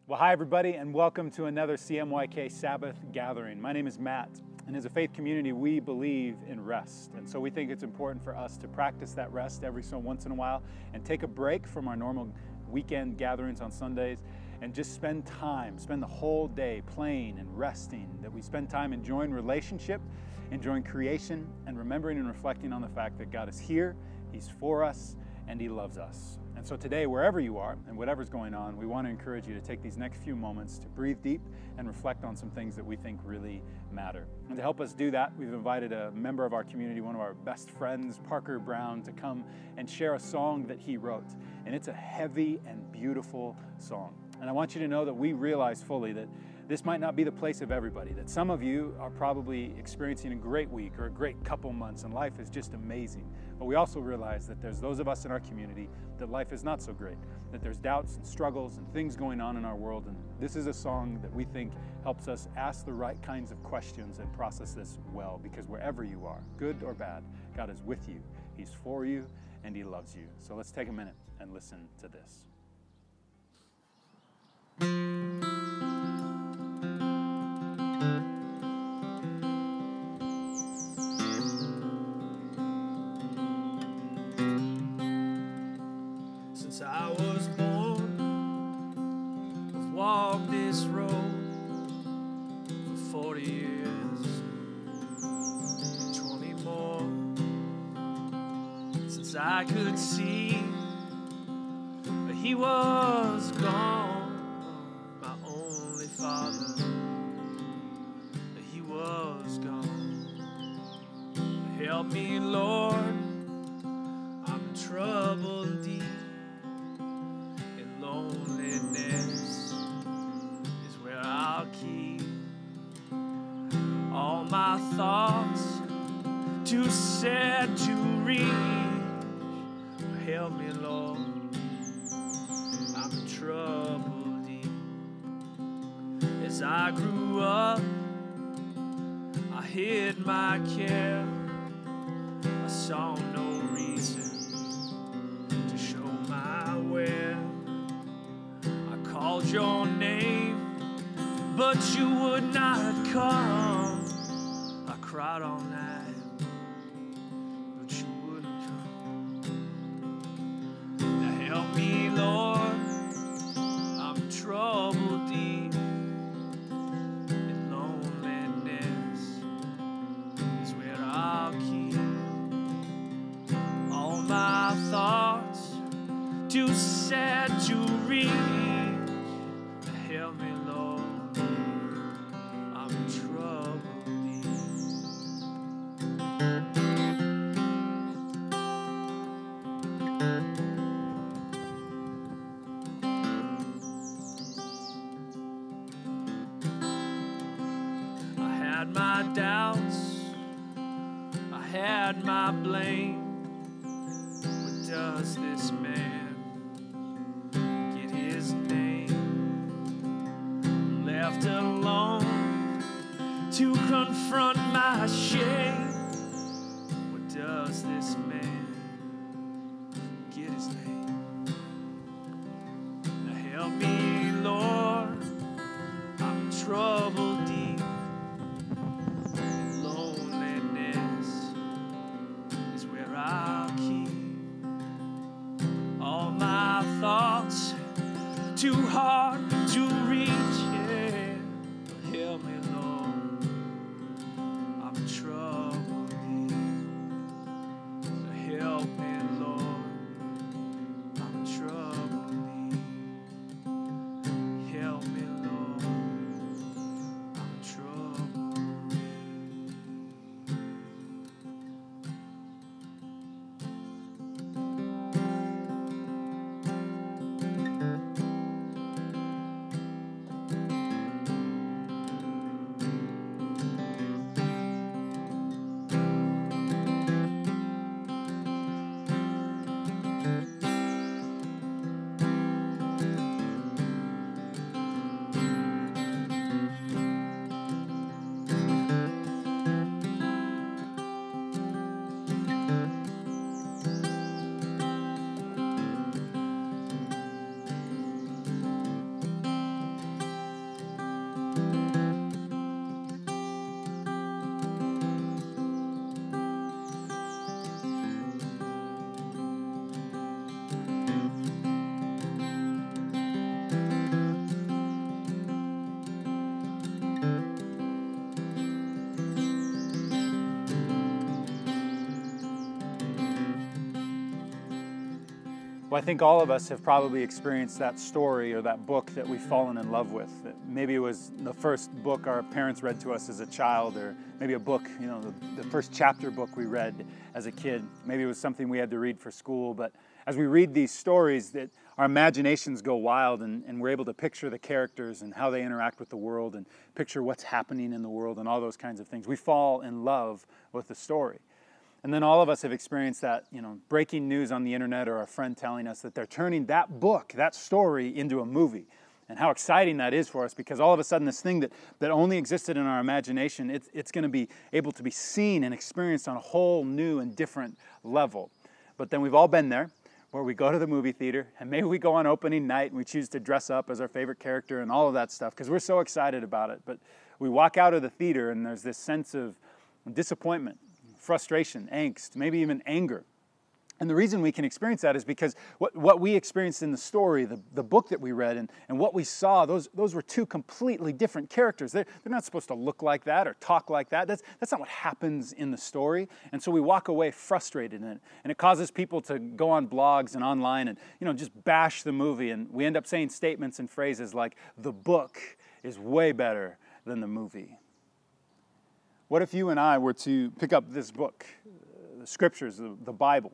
Well, hi everybody, and welcome to another CMYK Sabbath Gathering. My name is Matt, and as a faith community, we believe in rest. And so we think it's important for us to practice that rest every so once in a while and take a break from our normal weekend gatherings on Sundays and just spend the whole day playing and resting, that we spend time enjoying relationship, enjoying creation, and remembering and reflecting on the fact that God is here, He's for us, and He loves us. And so today, wherever you are and whatever's going on, we want to encourage you to take these next few moments to breathe deep and reflect on some things that we think really matter. And to help us do that, we've invited a member of our community, one of our best friends, Parker Brown, to come and share a song that he wrote. And it's a heavy and beautiful song. And I want you to know that we realize fully that this might not be the place of everybody, that some of you are probably experiencing a great week or a great couple months and life is just amazing. But we also realize that there's those of us in our community that life is not so great, that there's doubts and struggles and things going on in our world. And this is a song that we think helps us ask the right kinds of questions and process this well, because wherever you are, good or bad, God is with you, He's for you, and He loves you. So let's take a minute and listen to this. Since I was born, I've walked this road for 40 years, 20 more. Since I could see, but He was gone, my only father, but He was gone. Help me, Lord, I'm in trouble deep. Loneliness is where I'll keep all my thoughts, too sad to reach. Help me, Lord, I'm in trouble deep. As I grew up, I hid my care. I saw no reason to show my wear. Called your name, but you would not come. I cried all night, but you wouldn't come. Now help me, Lord, I'm in trouble deep, and loneliness is where I'll keep all my thoughts, too sad to read. Help me, Lord, I'm in trouble deep. I had my doubts, I had my blame. What does this man get his name? Left alone to confront my shame. What does this man get his name? Now help me, Lord, I'm in trouble deep, and loneliness is where I'll keep all my thoughts, too hard to reach. Help me, Lord, I'm in trouble deep. Help me, Lord, I'm in trouble deep. Help me, Lord, I'm in trouble deep. Well, I think all of us have probably experienced that story or that book that we've fallen in love with. Maybe it was the first book our parents read to us as a child, or maybe a book, the first chapter book we read as a kid. Maybe it was something we had to read for school. But as we read these stories, that our imaginations go wild, and we're able to picture the characters and how they interact with the world and picture what's happening in the world and all those kinds of things. We fall in love with the story. And then all of us have experienced that, breaking news on the internet, or a friend telling us that they're turning that book, that story, into a movie. And how exciting that is for us, because all of a sudden this thing that only existed in our imagination, it's going to be able to be seen and experienced on a whole new and different level. But then we've all been there, where we go to the movie theater, and maybe we go on opening night and we choose to dress up as our favorite character and all of that stuff, because we're so excited about it. But we walk out of the theater and there's this sense of disappointment, frustration, angst, maybe even anger. And the reason we can experience that is because what we experienced in the story, the book that we read, and what we saw, those were two completely different characters. They're not supposed to look like that or talk like that. That's not what happens in the story. And so we walk away frustrated in it. And it causes people to go on blogs and online and just bash the movie. And we end up saying statements and phrases like, the book is way better than the movie. What if you and I were to pick up this book, the Scriptures, the Bible,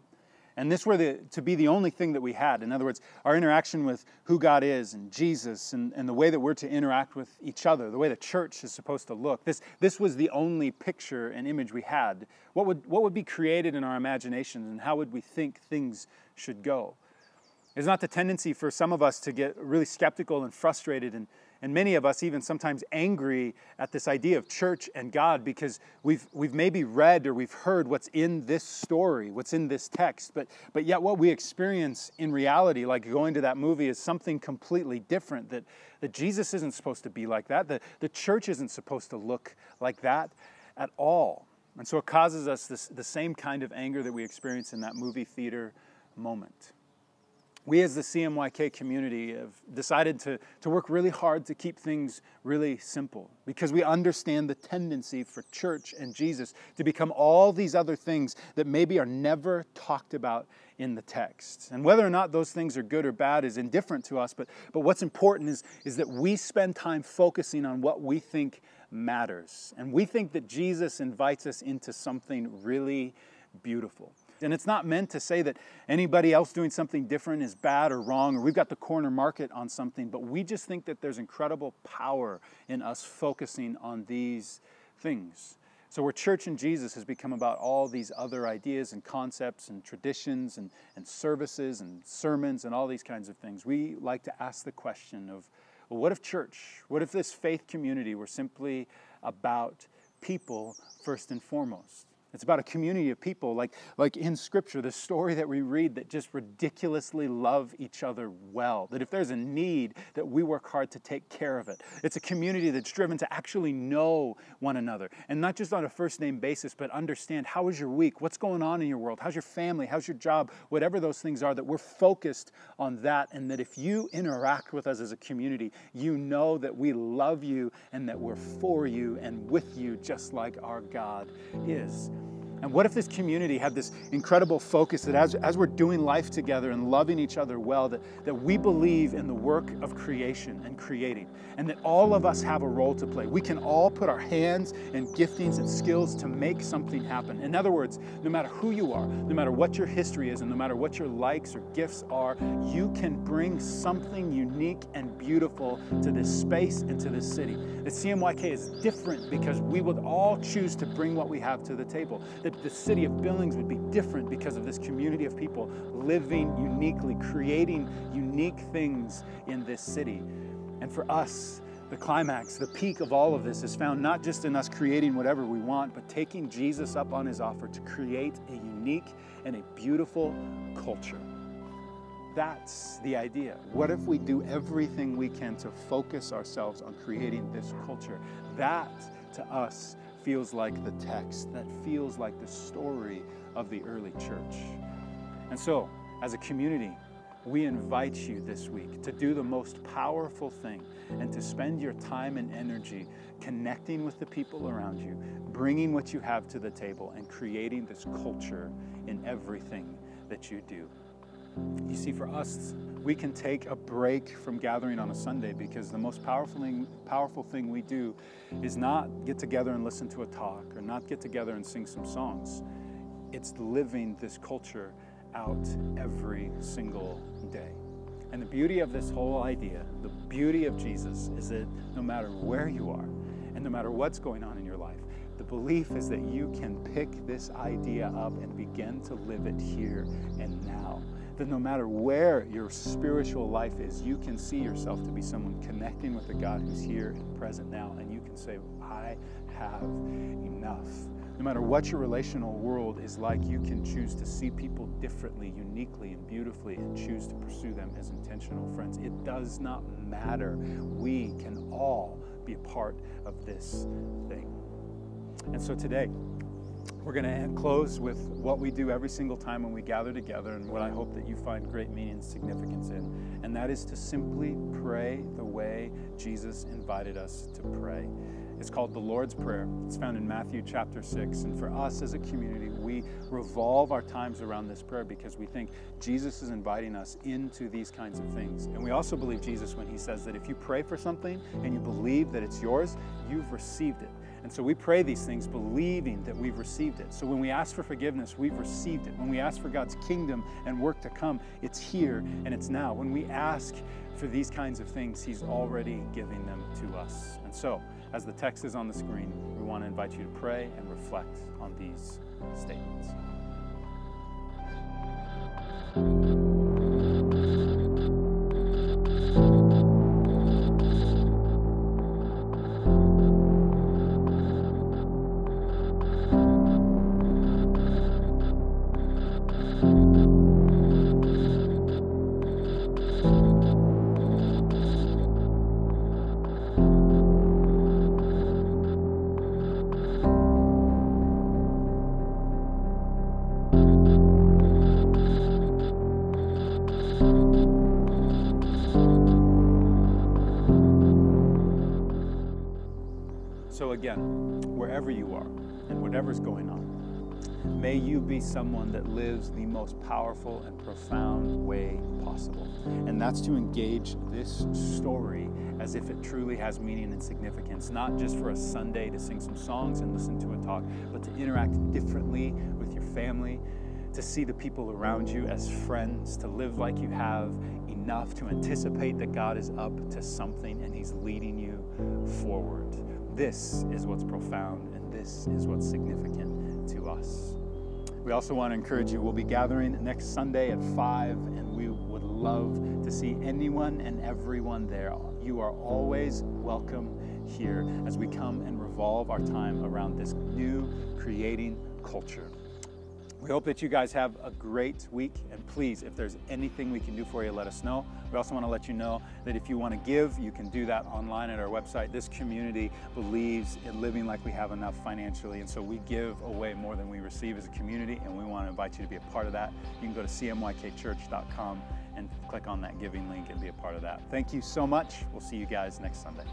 and this were to be the only thing that we had? In other words, our interaction with who God is and Jesus and the way that we're to interact with each other, the way the church is supposed to look. This was the only picture and image we had. What would be created in our imaginations, and how would we think things should go? Is not the tendency for some of us to get really skeptical and frustrated, and many of us even sometimes angry at this idea of church and God, because we've maybe read or we've heard what's in this story, what's in this text, but yet what we experience in reality, like going to that movie, is something completely different, that Jesus isn't supposed to be like that, the church isn't supposed to look like that at all. And so it causes us the same kind of anger that we experience in that movie theater moment. We as the CMYK community have decided to work really hard to keep things really simple, because we understand the tendency for church and Jesus to become all these other things that maybe are never talked about in the text. And whether or not those things are good or bad is indifferent to us, but what's important is that we spend time focusing on what we think matters. And we think that Jesus invites us into something really beautiful. And it's not meant to say that anybody else doing something different is bad or wrong, or we've got the corner market on something, but we just think that there's incredible power in us focusing on these things. So where church and Jesus has become about all these other ideas and concepts and traditions and services and sermons and all these kinds of things, we like to ask the question of, well, what if church, what if this faith community were simply about people first and foremost? It's about a community of people, like in Scripture, the story that we read, that just ridiculously love each other well. That if there's a need, that we work hard to take care of it. It's a community that's driven to actually know one another. And not just on a first name basis, but understand, how is your week? What's going on in your world? How's your family? How's your job? Whatever those things are, that we're focused on that. And that if you interact with us as a community, you know that we love you and that we're for you and with you, just like our God is. And what if this community had this incredible focus that as we're doing life together and loving each other well, that we believe in the work of creation and creating, and that all of us have a role to play. We can all put our hands and giftings and skills to make something happen. In other words, no matter who you are, no matter what your history is, and no matter what your likes or gifts are, you can bring something unique and beautiful to this space and to this city. The CMYK is different because we would all choose to bring what we have to the table. That the city of Billings would be different because of this community of people living uniquely, creating unique things in this city. And for us, the climax, the peak of all of this is found not just in us creating whatever we want, but taking Jesus up on his offer to create a unique and a beautiful culture. That's the idea. What if we do everything we can to focus ourselves on creating this culture? That, to us, feels like the text. That feels like the story of the early church. And so, as a community, we invite you this week to do the most powerful thing and to spend your time and energy connecting with the people around you, bringing what you have to the table, and creating this culture in everything that you do. You see, for us, we can take a break from gathering on a Sunday because the most powerful thing we do is not get together and listen to a talk or not get together and sing some songs. It's living this culture out every single day. And the beauty of this whole idea, the beauty of Jesus, is that no matter where you are and no matter what's going on in your life, the belief is that you can pick this idea up and begin to live it here and now. That no matter where your spiritual life is, you can see yourself to be someone connecting with the God who's here and present now, and you can say, I have enough. No matter what your relational world is like, you can choose to see people differently, uniquely, and beautifully, and choose to pursue them as intentional friends. It does not matter. We can all be a part of this thing. And so today, we're going to close with what we do every single time when we gather together, and what I hope that you find great meaning and significance in, and that is to simply pray the way Jesus invited us to pray. It's called the Lord's Prayer. It's found in Matthew chapter 6, and for us as a community, we revolve our times around this prayer because we think Jesus is inviting us into these kinds of things. And we also believe Jesus when he says that if you pray for something and you believe that it's yours, you've received it. And so we pray these things believing that we've received it. So when we ask for forgiveness, we've received it. When we ask for God's kingdom and work to come, it's here and it's now. When we ask for these kinds of things, he's already giving them to us. And so, as the text is on the screen, we want to invite you to pray and reflect on these statements. So again, wherever you are and whatever's going on, may you be someone that lives the most powerful and profound way possible. And that's to engage this story as if it truly has meaning and significance, not just for a Sunday to sing some songs and listen to a talk, but to interact differently with your family, to see the people around you as friends, to live like you have enough to anticipate that God is up to something and he's leading you forward. This is what's profound, and this is what's significant to us. We also want to encourage you, we'll be gathering next Sunday at 5, and we would love to see anyone and everyone there. You are always welcome here as we come and revolve our time around this new creating culture. We hope that you guys have a great week, and please, if there's anything we can do for you, let us know. We also want to let you know that if you want to give, you can do that online at our website. This community believes in living like we have enough financially, and so we give away more than we receive as a community, and we want to invite you to be a part of that. You can go to cmykchurch.com and click on that giving link and be a part of that. Thank you so much. We'll see you guys next Sunday.